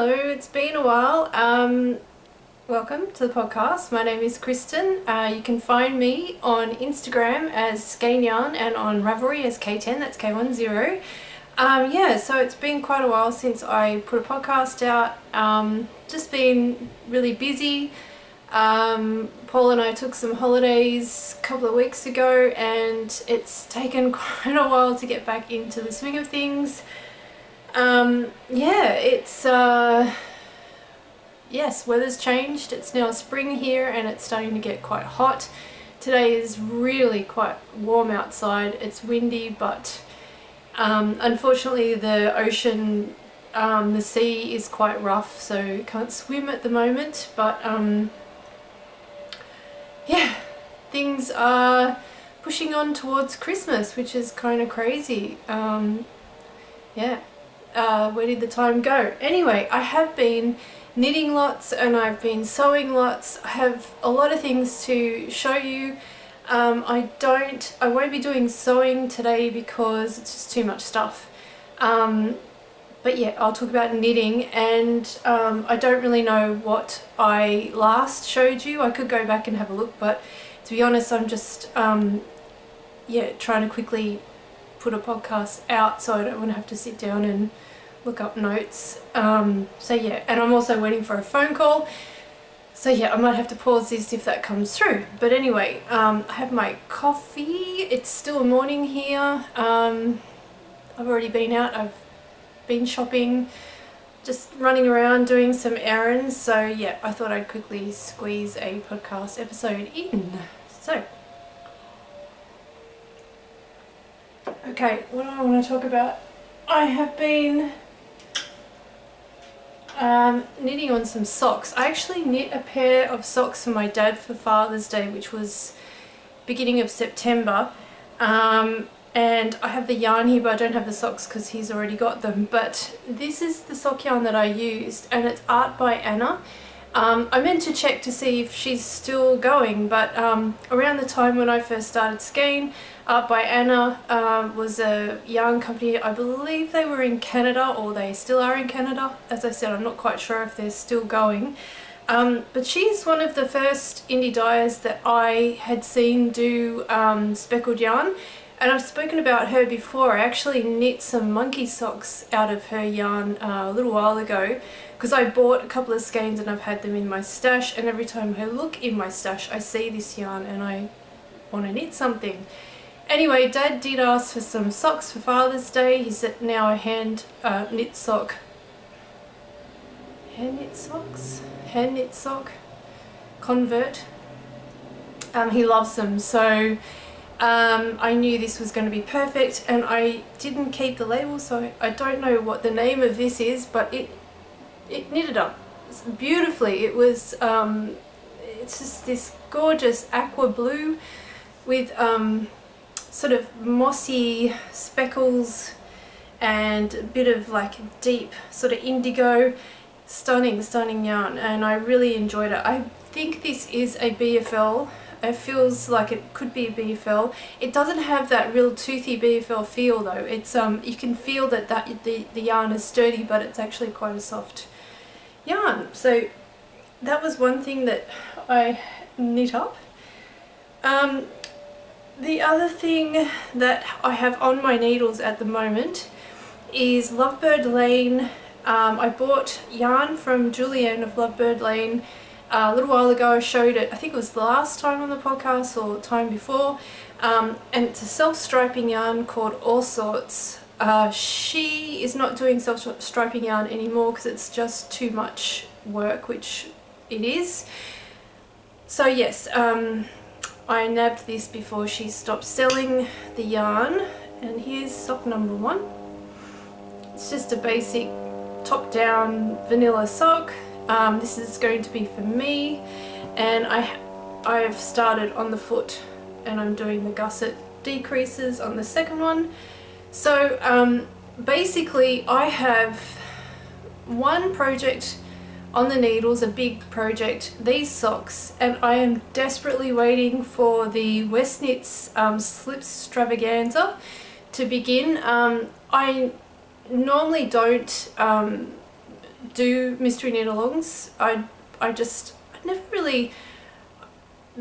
Hello, it's been a while. Welcome to the podcast. My name is Kristen. You can find me on Instagram as Skein and on Ravelry as K10, that's K10. Yeah, so it's been quite a while since I put a podcast out. Just been really busy. Paul and I took some holidays a couple of weeks ago and it's taken quite a while to get back into the swing of things. Yeah, it's yes, weather's changed. It's now spring here and it's starting to get quite hot. Today is really quite warm outside. It's windy, but unfortunately the ocean, the sea is quite rough, so can't swim at the moment, but yeah, things are pushing on towards Christmas, which is kind of crazy. Yeah. Where did the time go? Anyway, I have been knitting lots and I've been sewing lots. I have a lot of things to show you. I won't be doing sewing today because it's just too much stuff. But yeah, I'll talk about knitting, and I don't really know what I last showed you. I could go back and have a look, but to be honest, I'm just yeah, trying to quickly put a podcast out so I don't want to have to sit down and look up notes. So yeah, and I'm also waiting for a phone call, so yeah, I might have to pause this if that comes through. But anyway, I have my coffee. It's still morning here. I've already been out, I've been shopping, just running around doing some errands, so yeah, I thought I'd quickly squeeze a podcast episode in. So okay, what do I want to talk about? I have been knitting on some socks. I actually knit a pair of socks for my dad for Father's Day, which was beginning of September. And I have the yarn here, but I don't have the socks because he's already got them. But this is the sock yarn that I used, and it's art by Anna. I meant to check to see if she's still going, but around the time when I first started Skein, Art by Anna was a yarn company. I believe they were in Canada, or they still are in Canada. As I said, I'm not quite sure if they're still going. But she's one of the first indie dyers that I had seen do speckled yarn. And I've spoken about her before. I actually knit some monkey socks out of her yarn a little while ago, because I bought a couple of skeins and I've had them in my stash, and every time I look in my stash I see this yarn and I want to knit something. Anyway, Dad did ask for some socks for Father's Day. He's now a hand knit sock convert. He loves them, so I knew this was going to be perfect, and I didn't keep the label, so I don't know what the name of this is, but it knitted up beautifully. It was it's just this gorgeous aqua blue with sort of mossy speckles and a bit of like deep sort of indigo. Stunning yarn, and I really enjoyed it. I think this is a BFL. It feels like it could be a BFL. It doesn't have that real toothy BFL feel though. It's you can feel that the yarn is sturdy, but it's actually quite a soft yarn. So that was one thing that I knit up. The other thing that I have on my needles at the moment is Lovebird Lane. I bought yarn from Julianne of Lovebird Lane a little while ago. I showed it, I think it was the last time on the podcast or time before, and it's a self-striping yarn called All Sorts. She is not doing self-striping yarn anymore because it's just too much work, which it is. So yes, I nabbed this before she stopped selling the yarn, and here's sock number 1. It's just a basic top-down vanilla sock. This is going to be for me, and I've started on the foot and I'm doing the gusset decreases on the second one. So basically I have one project on the needles, a big project, these socks, and I am desperately waiting for the Westnitz Slipstravaganza to begin. I normally don't do mystery knit-alongs. I'd never really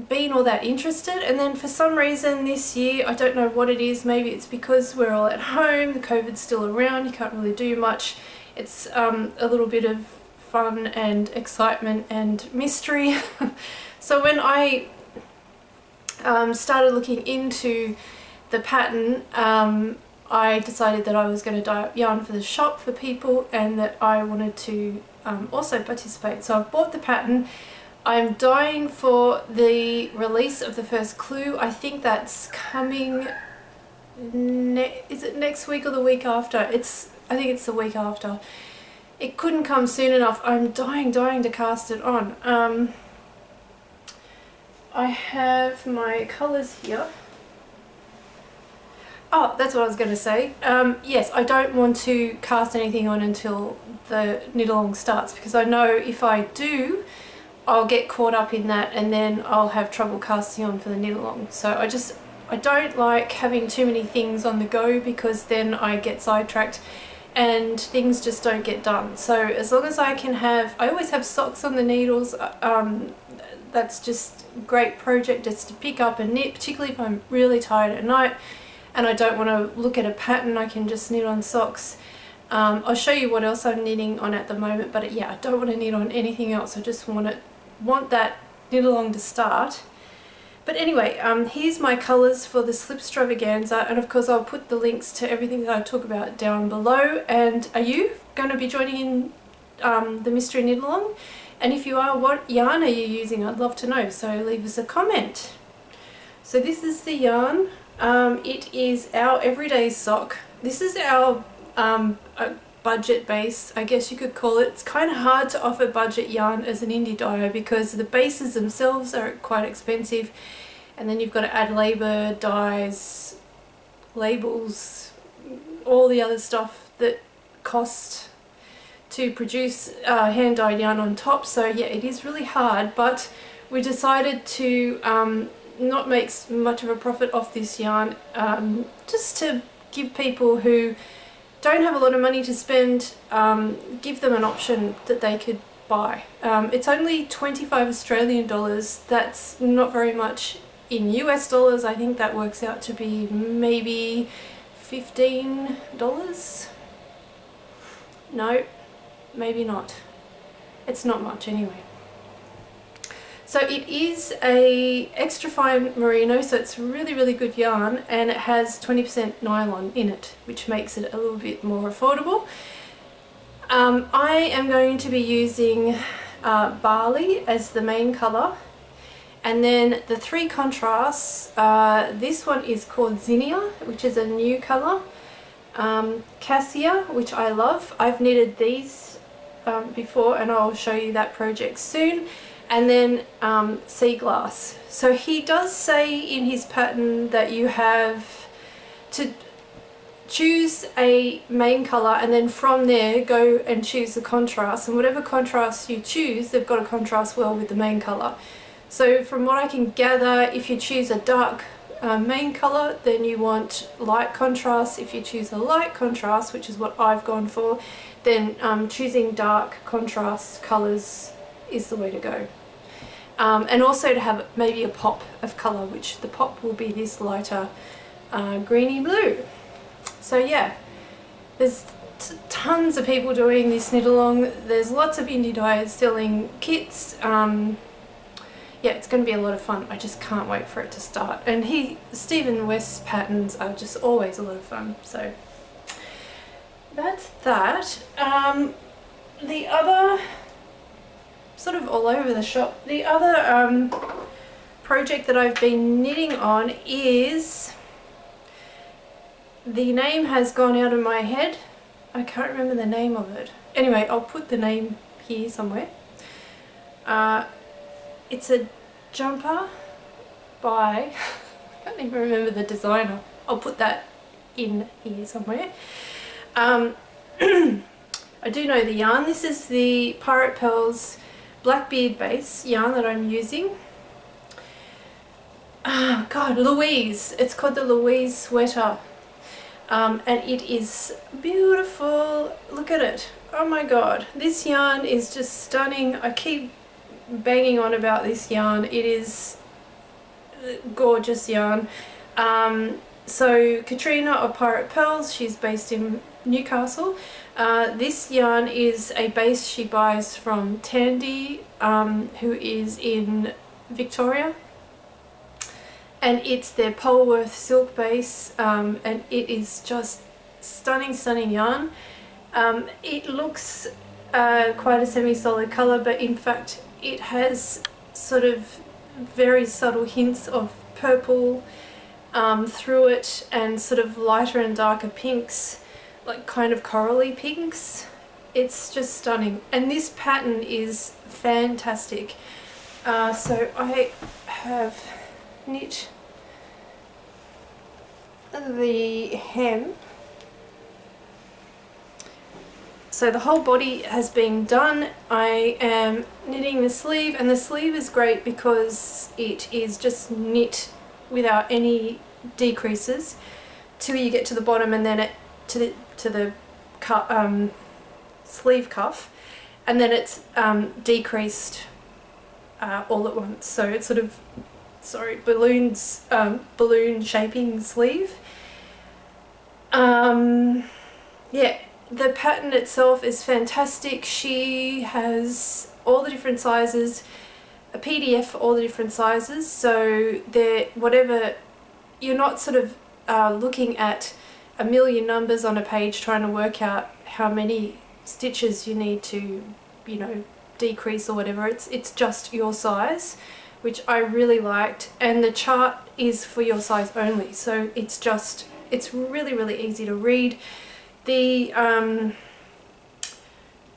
been all that interested, and then for some reason this year, I don't know what it is, maybe it's because we're all at home, the COVID's still around, you can't really do much. It's a little bit of fun and excitement and mystery. So when I started looking into the pattern, I decided that I was going to dye up yarn for the shop for people, and that I wanted to also participate. So I've bought the pattern. I'm dyeing for the release of the first clue. I think that's coming, is it next week or the week after? I think it's the week after. It couldn't come soon enough. I'm dying to cast it on. I have my colours here. Oh, that's what I was going to say. Yes, I don't want to cast anything on until the knit-along starts, because I know if I do, I'll get caught up in that and then I'll have trouble casting on for the knit-along. So I don't like having too many things on the go, because then I get sidetracked and things just don't get done. So as long as I can have, I always have socks on the needles. That's just a great project just to pick up and knit, particularly if I'm really tired at night and I don't want to look at a pattern. I can just knit on socks. I'll show you what else I'm knitting on at the moment, but yeah, I don't want to knit on anything else. I just want that knit along to start. But anyway, here's my colours for the Slipstravaganza, and of course I'll put the links to everything that I talk about down below. And are you going to be joining in the mystery knit along? And if you are, what yarn are you using? I'd love to know, so leave us a comment. So this is the yarn. It is our everyday sock. This is our budget base, I guess you could call it. It's kind of hard to offer budget yarn as an indie dyer because the bases themselves are quite expensive, and then you've got to add labour, dyes, labels, all the other stuff that cost to produce hand-dyed yarn on top. So yeah, it is really hard, but we decided to not make much of a profit off this yarn, just to give people who don't have a lot of money to spend, give them an option that they could buy. It's only 25 Australian dollars. That's not very much in US dollars. I think that works out to be maybe $15. No, maybe not. It's not much anyway. So it is a extra fine merino, so it's really good yarn, and it has 20% nylon in it, which makes it a little bit more affordable. I am going to be using barley as the main colour, and then the three contrasts, this one is called Zinnia, which is a new colour, Cassia, which I love. I've knitted these before, and I'll show you that project soon. And then sea glass. So he does say in his pattern that you have to choose a main colour and then from there go and choose the contrast, and whatever contrast you choose, they've got to contrast well with the main colour. So from what I can gather, if you choose a dark main colour, then you want light contrast. If you choose a light contrast, which is what I've gone for, then choosing dark contrast colours is the way to go. And also to have maybe a pop of colour, which the pop will be this lighter greeny blue. So yeah, there's tons of people doing this knit along. There's lots of indie dyers selling kits. Yeah, it's going to be a lot of fun. I just can't wait for it to start. And Stephen West's patterns are just always a lot of fun. So that's that. The other, sort of all over the shop, the other project that I've been knitting on is, the name has gone out of my head. I can't remember the name of it. Anyway, I'll put the name here somewhere. It's a jumper by, I can't even remember the designer. I'll put that in here somewhere. I do know the yarn. This is the Pirate Purl's Blackbeard base yarn that I'm using. Oh God, Louize. It's called the Louize Sweater. and it is beautiful. Look at it. Oh my god, this yarn is just stunning. I keep banging on about this yarn. It is gorgeous yarn. So Katrina of Pirate Purls, she's based in Newcastle. This yarn is a base she buys from Tandy, who is in Victoria, and it's their Polworth silk base, and it is just stunning yarn. It looks quite a semi-solid colour, but in fact it has sort of very subtle hints of purple through it, and sort of lighter and darker pinks, like kind of corally pinks. It's just stunning, and this pattern is fantastic. So I have knit the hem. So the whole body has been done. I am knitting the sleeve, and the sleeve is great because it is just knit without any decreases till you get to the bottom, and then to the sleeve cuff, and then it's decreased all at once. So it's sort of, sorry, balloon shaping sleeve. Yeah, the pattern itself is fantastic. She has all the different sizes, a PDF for all the different sizes, so whatever, you're not sort of looking at a million numbers on a page trying to work out how many stitches you need to, you know, decrease or whatever. It's just your size, which I really liked, and the chart is for your size only, so it's really easy to read. The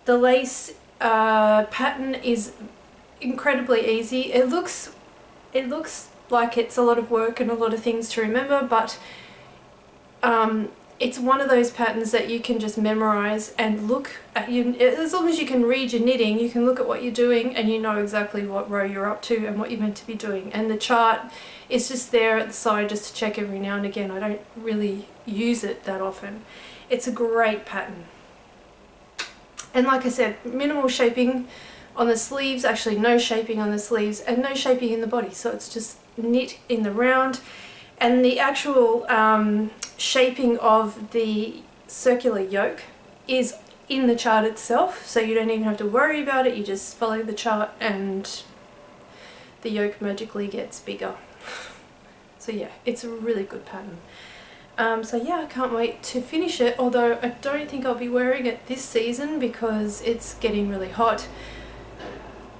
lace pattern is incredibly easy. It looks like it's a lot of work and a lot of things to remember, but it's one of those patterns that you can just memorize and look at. As long as you can read your knitting, you can look at what you're doing and you know exactly what row you're up to and what you're meant to be doing. And the chart is just there at the side just to check every now and again. I don't really use it that often. It's a great pattern. And like I said, minimal shaping on the sleeves, actually no shaping on the sleeves, and no shaping in the body, so it's just knit in the round. And the actual shaping of the circular yoke is in the chart itself, so you don't even have to worry about it. You just follow the chart and the yoke magically gets bigger. So yeah, it's a really good pattern. So yeah, I can't wait to finish it, although I don't think I'll be wearing it this season because it's getting really hot.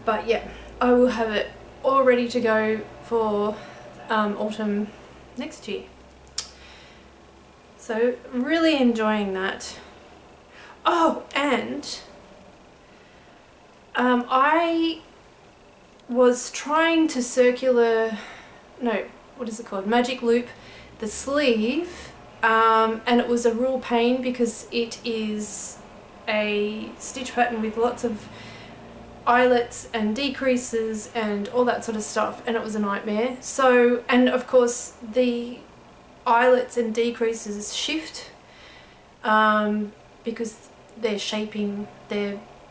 But yeah, I will have it all ready to go for autumn next year. So really enjoying that. Oh, and I was trying to magic loop the sleeve, and it was a real pain because it is a stitch pattern with lots of eyelets and decreases and all that sort of stuff, and it was a nightmare. So, and of course the eyelets and decreases shift because they're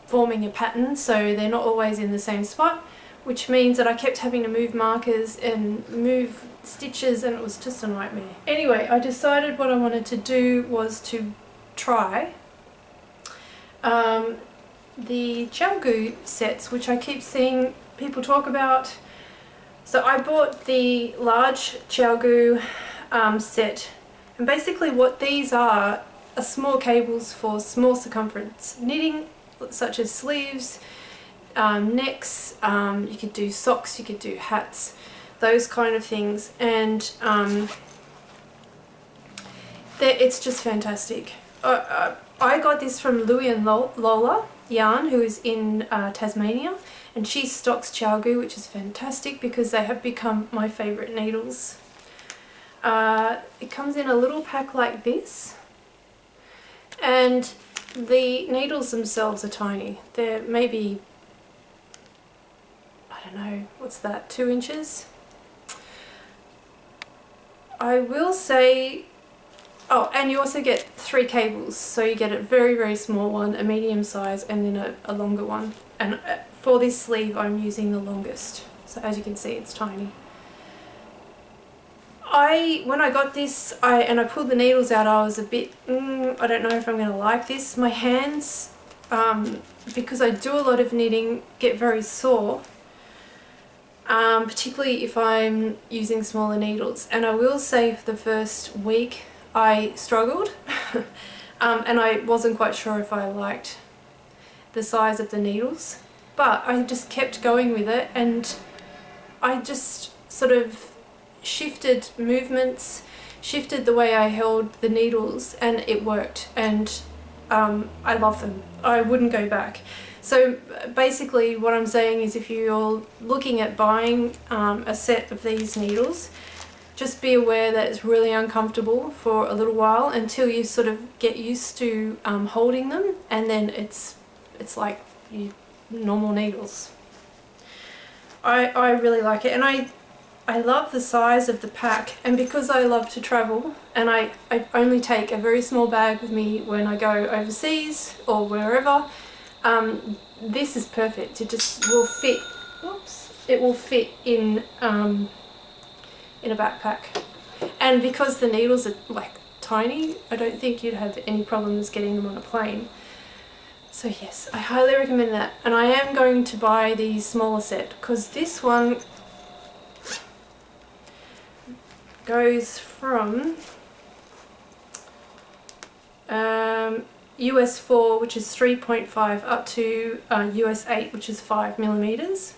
forming a pattern, so they're not always in the same spot, which means that I kept having to move markers and move stitches, and it was just a nightmare. Anyway, I decided what I wanted to do was to try the ChiaoGoo sets, which I keep seeing people talk about. So I bought the large ChiaoGoo set, and basically what these are small cables for small circumference knitting, such as sleeves, necks, you could do socks, you could do hats, those kind of things, and it's just fantastic. I got this from Louie and Lola yarn, who is in Tasmania, and she stocks ChiaoGoo, which is fantastic because they have become my favourite needles. It comes in a little pack like this, and the needles themselves are tiny. They're maybe, I don't know, what's that, 2 inches? I will say Oh, and you also get 3 cables, so you get a very, very small one, a medium size, and then a longer one. And for this sleeve I'm using the longest, so as you can see it's tiny. When I got this and I pulled the needles out, I was a bit, I don't know if I'm going to like this. My hands, because I do a lot of knitting, get very sore, particularly if I'm using smaller needles. And I will say for the first week I struggled and I wasn't quite sure if I liked the size of the needles, but I just kept going with it, and I just sort of shifted movements, shifted the way I held the needles, and it worked, and I love them. I wouldn't go back. So basically what I'm saying is, if you're looking at buying a set of these needles, just be aware that it's really uncomfortable for a little while until you sort of get used to holding them, and then it's like normal needles. I really like it, and I love the size of the pack, and because I love to travel and I only take a very small bag with me when I go overseas or wherever, this is perfect. It just will fit, it will fit in a backpack. And because the needles are like tiny, I don't think you'd have any problems getting them on a plane. So yes, I highly recommend that. And I am going to buy the smaller set, because this one goes from US 4, which is 3.5, up to US 8, which is 5 millimeters.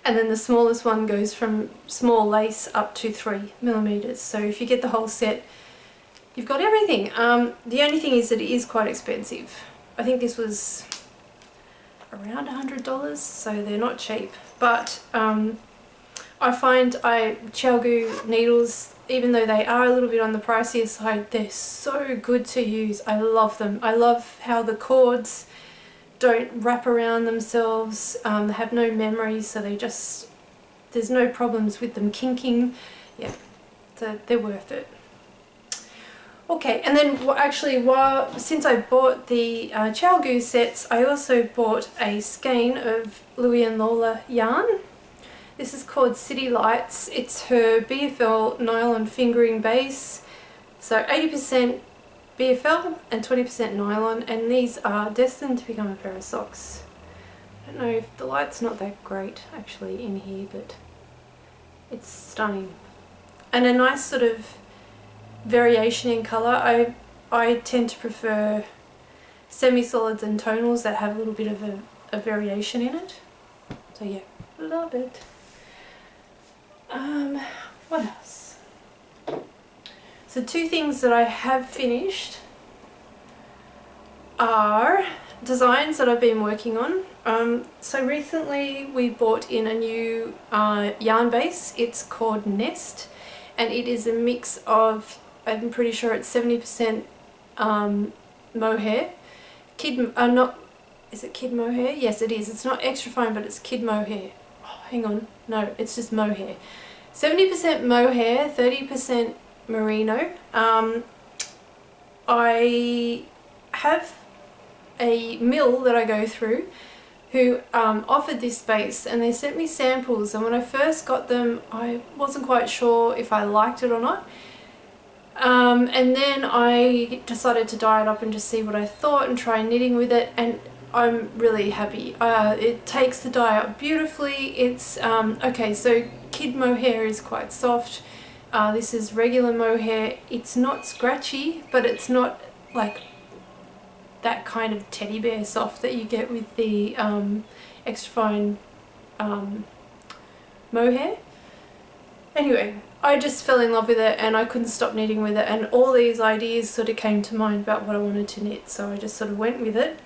And then the smallest one goes from small lace up to 3 millimeters. So if you get the whole set, you've got everything. The only thing is that it is quite expensive. I think this was around $100, so they're not cheap. But I find ChiaoGoo needles, even though they are a little bit on the pricier side, they're so good to use. I love them. I love how the cords don't wrap around themselves. They have no memory, so there's no problems with them kinking. Yeah, so they're worth it. Okay, and then since I bought the ChiaoGoo sets, I also bought a skein of Louie and Lola yarn. This is called City Lights. It's her BFL nylon fingering base. So 80% BFL and 20% nylon, and these are destined to become a pair of socks. I don't know if the light's not that great actually in here, but it's stunning. And a nice sort of variation in colour. I tend to prefer semi-solids and tonals that have a little bit of a variation in it. So yeah, love it. What else? So 2 things that I have finished are designs that I've been working on. So recently we bought in a new yarn base. It's called Nest, and it is a mix of, I'm pretty sure it's 70% mohair. Is it kid mohair? Yes it is. It's not extra fine, but it's kid mohair. Oh, hang on. No, it's just mohair. 70% mohair, 30% merino. I have a mill that I go through who offered this base, and they sent me samples, and when I first got them I wasn't quite sure if I liked it or not. And then I decided to dye it up and just see what I thought and try knitting with it, and I'm really happy. It takes the dye up beautifully. It's okay, so kid mohair is quite soft. This is regular mohair. It's not scratchy, but it's not like that kind of teddy bear soft that you get with the extra fine mohair. Anyway, I just fell in love with it and I couldn't stop knitting with it, and all these ideas sort of came to mind about what I wanted to knit, so I just sort of went with it.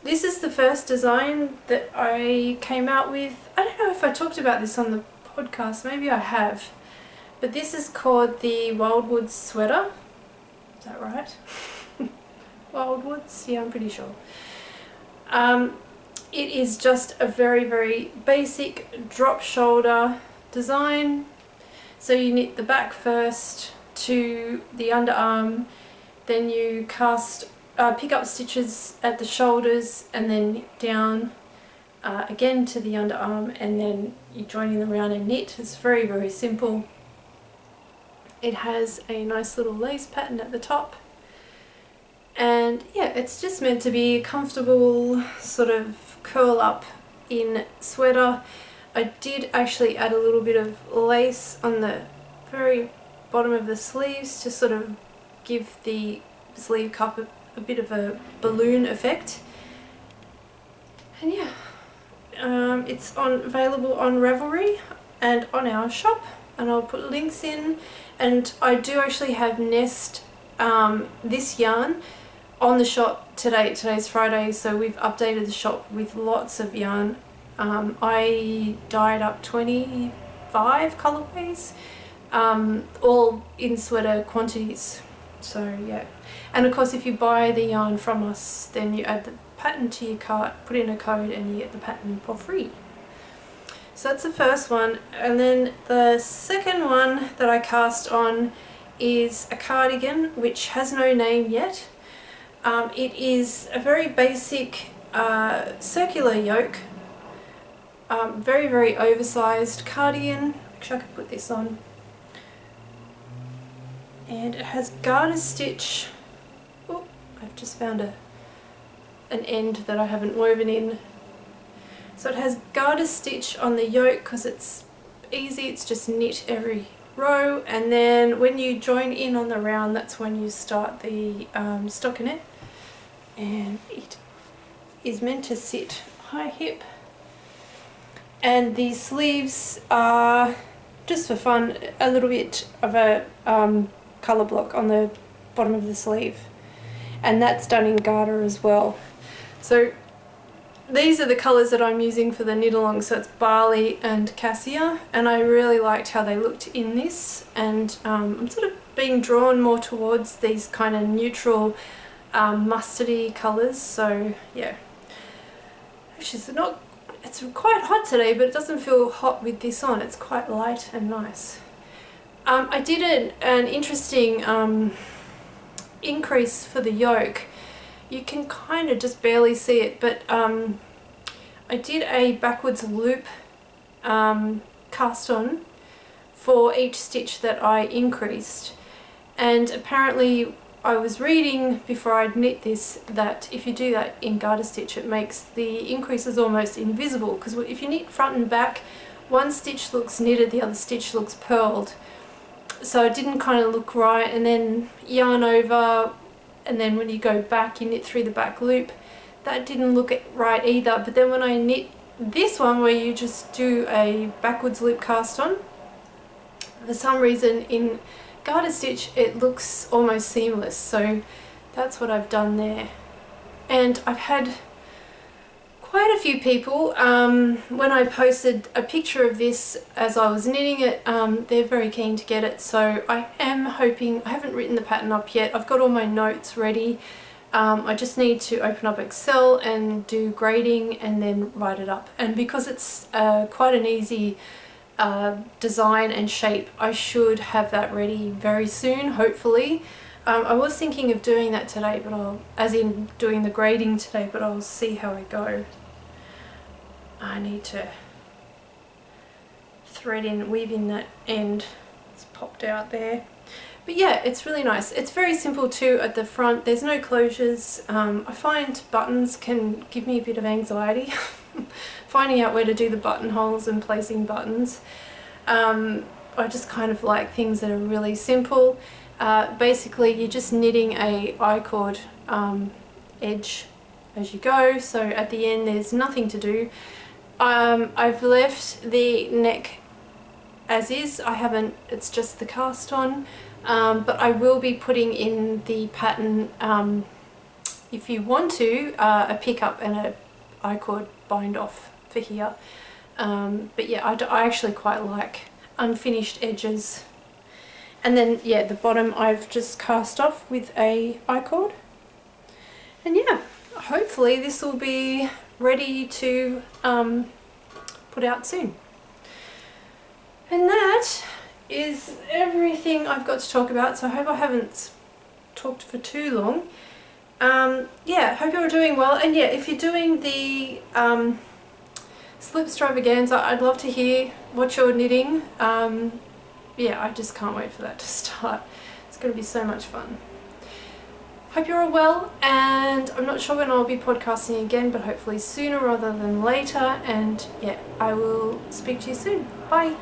This is the first design that I came out with. I don't know if I talked about this on the podcast, maybe I have, but this is called the Wildwoods Sweater. Is that right? Wildwoods? Yeah, I'm pretty sure. It is just a very, very basic drop shoulder design. So you knit the back first, to the underarm, then you pick up stitches at the shoulders and then down again to the underarm, and then you joining them around and knit. It's very, very simple. It has a nice little lace pattern at the top, and yeah, it's just meant to be a comfortable sort of curl up in sweater. I did actually add a little bit of lace on the very bottom of the sleeves to sort of give the sleeve cup a bit of a balloon effect. And yeah, it's available on Ravelry and on our shop, and I'll put links in. And I do actually have Nest, this yarn, on the shop today. Today's Friday, so we've updated the shop with lots of yarn. I dyed up 25 colourways, all in sweater quantities. So yeah, and of course if you buy the yarn from us, then you add the pattern to your cart, put in a code, and you get the pattern for free. So that's the first one. And then the second one that I cast on is a cardigan which has no name yet. It is a very basic circular yoke, very, very oversized cardigan. Actually, I could put this on. And it has garter stitch. Oh, I've just found an end that I haven't woven in. So it has garter stitch on the yoke because it's easy, it's just knit every row, and then when you join in on the round, that's when you start the stockinette. And it is meant to sit high hip. And the sleeves are, just for fun, a little bit of a colour block on the bottom of the sleeve, and that's done in garter as well. So these are the colours that I'm using for the knit along, so it's barley and cassia, and I really liked how they looked in this, and I'm sort of being drawn more towards these kind of neutral mustardy colours. So yeah, actually it's quite hot today, but it doesn't feel hot with this on. It's quite light and nice. I did an interesting increase for the yoke. You can kind of just barely see it, but I did a backwards loop cast on for each stitch that I increased, and apparently I was reading before I'd knit this that if you do that in garter stitch, it makes the increases almost invisible, because if you knit front and back, one stitch looks knitted, the other stitch looks purled. So it didn't kind of look right, and then yarn over, and then when you go back you knit through the back loop, that didn't look right either. But then when I knit this one where you just do a backwards loop cast on, for some reason in garter stitch it looks almost seamless. So that's what I've done there. And I've had quite a few people, when I posted a picture of this as I was knitting it, they're very keen to get it. So I am hoping, I haven't written the pattern up yet, I've got all my notes ready. I just need to open up Excel and do grading and then write it up. And because it's quite an easy design and shape, I should have that ready very soon, hopefully. I was thinking of doing that today, but as in doing the grading today, but I'll see how I go. I need to weave in that end. It's popped out there. But yeah, it's really nice. It's very simple too at the front. There's no closures. I find buttons can give me a bit of anxiety. Finding out where to do the buttonholes and placing buttons. I just kind of like things that are really simple. Basically you're just knitting a I-cord edge as you go, so at the end there's nothing to do. I've left the neck as is, it's just the cast on, but I will be putting in the pattern, if you want to, a pickup and a I-cord bind off for here. But yeah, I actually quite like unfinished edges. And then yeah, the bottom I've just cast off with a I-cord. And yeah, hopefully this will be ready to put out soon. And that is everything I've got to talk about, so I hope I haven't talked for too long. Yeah, hope you're doing well, and yeah, if you're doing the Slipstravaganza, I'd love to hear what you're knitting. Yeah, I just can't wait for that to start. It's going to be so much fun. Hope you're all well, and I'm not sure when I'll be podcasting again, but hopefully sooner rather than later, and yeah, I will speak to you soon. Bye!